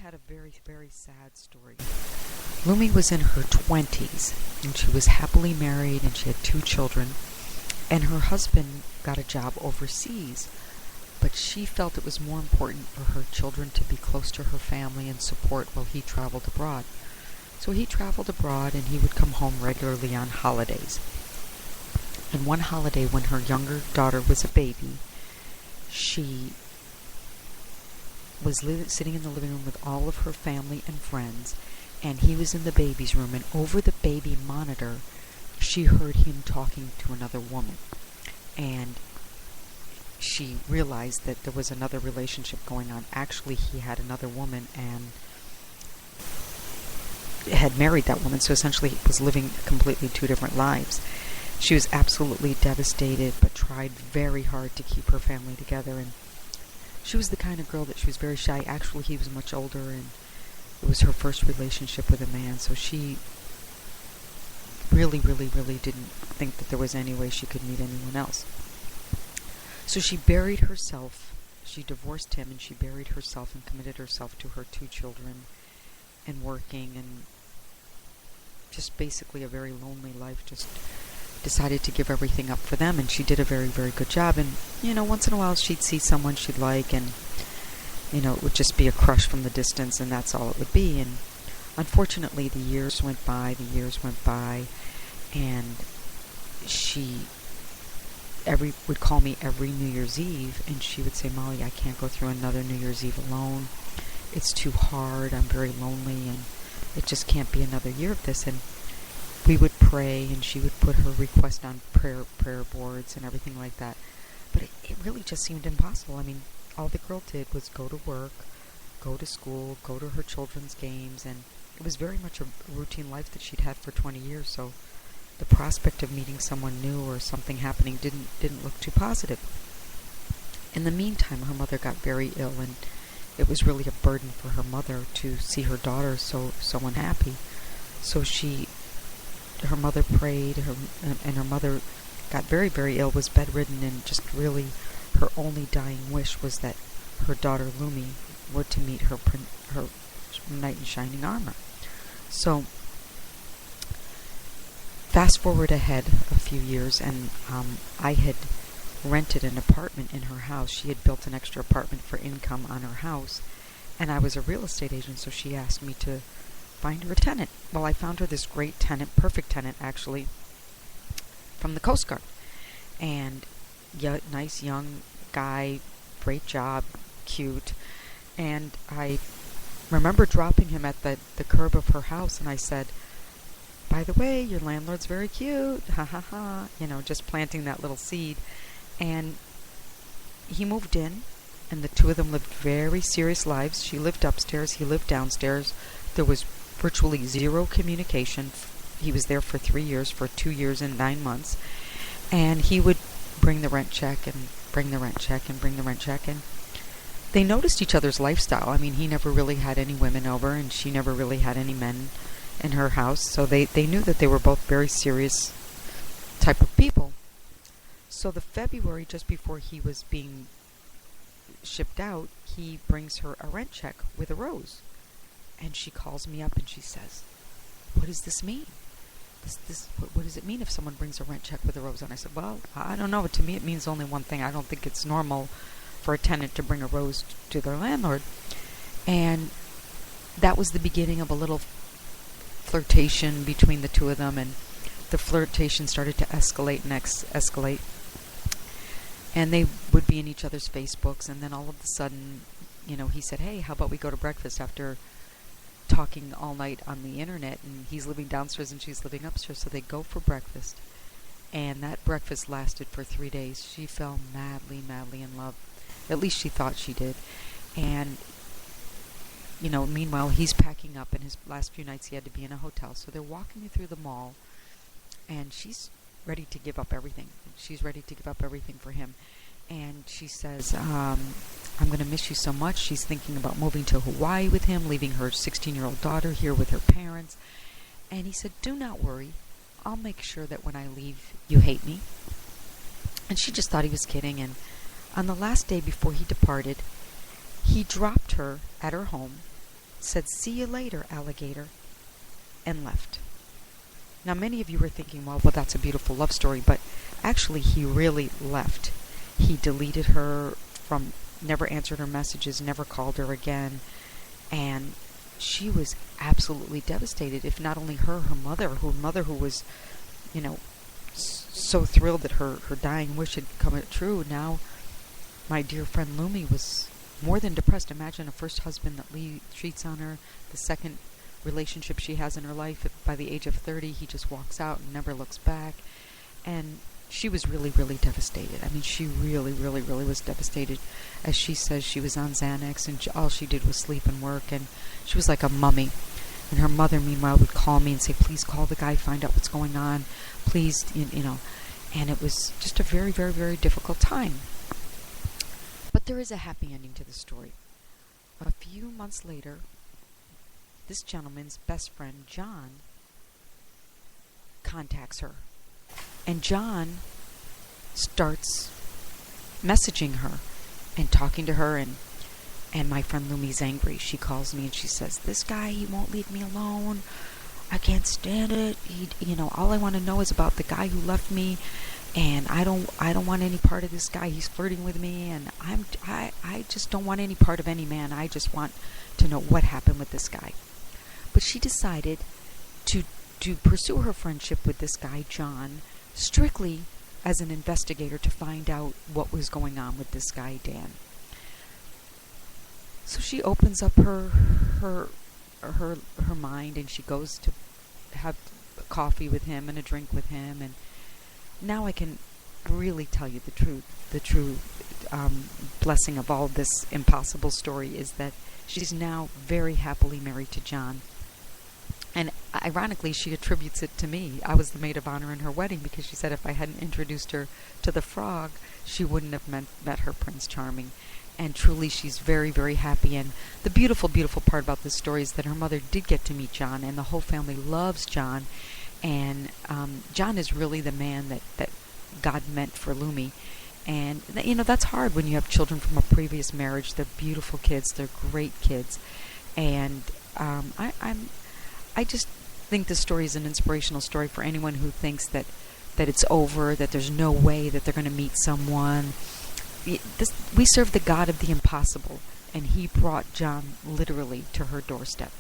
had a very, very sad story. Lumi was in her 20s, and she was happily married, and she had 2 children, and her husband got a job overseas, but she felt it was more important for her children to be close to her family and support while he traveled abroad. So he traveled abroad, and he would come home regularly on holidays. And one holiday, when her younger daughter was a baby, she was sitting in the living room with all of her family and friends, and he was in the baby's room, and over the baby monitor, she heard him talking to another woman. And she realized that there was another relationship going on. Actually, he had another woman and had married that woman, so essentially he was living completely 2 different lives. She was absolutely devastated, but tried very hard to keep her family together. And she was the kind of girl that she was very shy. Actually, he was much older, and it was her first relationship with a man, so she really, really, really didn't think that there was any way she could meet anyone else. So she buried herself. She divorced him, and she buried herself and committed herself to her 2 children and working, and just basically a very lonely life. Just decided to give everything up for them, and she did a very, very good job. And, once in a while she'd see someone she'd like, and, it would just be a crush from the distance, and that's all it would be. And unfortunately, the years went by, and she would call me every New Year's Eve, and she would say, "Molly, I can't go through another New Year's Eve alone. It's too hard. I'm very lonely, and it just can't be another year of this." And we would pray, and she would put her request on prayer boards and everything like that. But it really just seemed impossible. I mean, all the girl did was go to work, go to school, go to her children's games, and it was very much a routine life that she'd had for 20 years. So the prospect of meeting someone new or something happening didn't look too positive. In the meantime, her mother got very ill, and it was really a burden for her mother to see her daughter so unhappy. So her mother prayed, and her mother got very, very ill, was bedridden, and just really her only dying wish was that her daughter Lumi were to meet her knight in shining armor. So fast forward ahead a few years, and I had rented an apartment in her house. She had built an extra apartment for income on her house, and I was a real estate agent, so she asked me to find her a tenant. Well, I found her this great tenant, perfect tenant actually, from the Coast Guard. And nice young guy, great job, cute. And I remember dropping him at the curb of her house, and I said, "By the way, your landlord's very cute, ha ha ha," just planting that little seed. And he moved in, and the 2 of them lived very serious lives. She lived upstairs, he lived downstairs. There was virtually 0 communication. He was there for 3 years, for 2 years and 9 months. And he would bring the rent check and bring the rent check and bring the rent check. And they noticed each other's lifestyle. I mean, he never really had any women over, and she never really had any men in her house. So they knew that they were both very serious type of people. So the February, just before he was being shipped out, he brings her a rent check with a rose. And she calls me up and she says, "What does this mean? What does it mean if someone brings a rent check with a rose?" And I said, "Well, I don't know. To me, it means only one thing. I don't think it's normal for a tenant to bring a rose to their landlord." And that was the beginning of a little flirtation between the 2 of them, and the flirtation started to escalate and escalate. And they would be in each other's Facebooks, and then all of a sudden, he said, "Hey, how about we go to breakfast?" After talking all night on the internet, and he's living downstairs and she's living upstairs. So they go for breakfast, and that breakfast lasted for 3 days. She fell madly, madly in love. At least she thought she did. And meanwhile, he's packing up, and his last few nights he had to be in a hotel. So they're walking through the mall, and she's ready to give up everything. She's ready to give up everything for him. And she says, "I'm going to miss you so much." She's thinking about moving to Hawaii with him, leaving her 16-year-old daughter here with her parents. And he said, "Do not worry. I'll make sure that when I leave, you hate me." And she just thought he was kidding. And on the last day before he departed, he dropped her at her home, said, "See you later, alligator," and left. Now, many of you are thinking, well, that's a beautiful love story, but actually he really left. He deleted her from, never answered her messages, never called her again, and she was absolutely devastated. If not only her mother who was, so thrilled that her dying wish had come true. Now, my dear friend Lumi was more than depressed. Imagine a first husband that cheats on her, the second relationship she has in her life. By the age of 30, he just walks out and never looks back. And she was really, really devastated. I mean, she really, really, really was devastated. As she says, she was on Xanax, and all she did was sleep and work, and she was like a mummy. And her mother, meanwhile, would call me and say, "Please call the guy, find out what's going on, please," And it was just a very, very, very difficult time. But there is a happy ending to the story. A few months later, this gentleman's best friend, John, contacts her. And John starts messaging her and talking to her, and my friend Lumi's angry. She calls me and she says, "This guy, he won't leave me alone. I can't stand it. All I want to know is about the guy who left me, and I don't want any part of this guy. He's flirting with me, and I just don't want any part of any man. I just want to know what happened with this guy." But she decided to pursue her friendship with this guy, John, strictly as an investigator to find out what was going on with this guy, Dan. So she opens up her mind, and she goes to have coffee with him and a drink with him. And now I can really tell you the true blessing of all this impossible story is that she's now very happily married to John. And ironically, she attributes it to me. I was the maid of honor in her wedding, because she said if I hadn't introduced her to the frog, she wouldn't have met her Prince Charming. And truly, she's very, very happy. And the beautiful, beautiful part about this story is that her mother did get to meet John, and the whole family loves John. And John is really the man that God meant for Lumi. And, that's hard when you have children from a previous marriage. They're beautiful kids. They're great kids. And I just think this story is an inspirational story for anyone who thinks that it's over, that there's no way that they're going to meet someone. We serve the God of the impossible, and he brought John literally to her doorstep.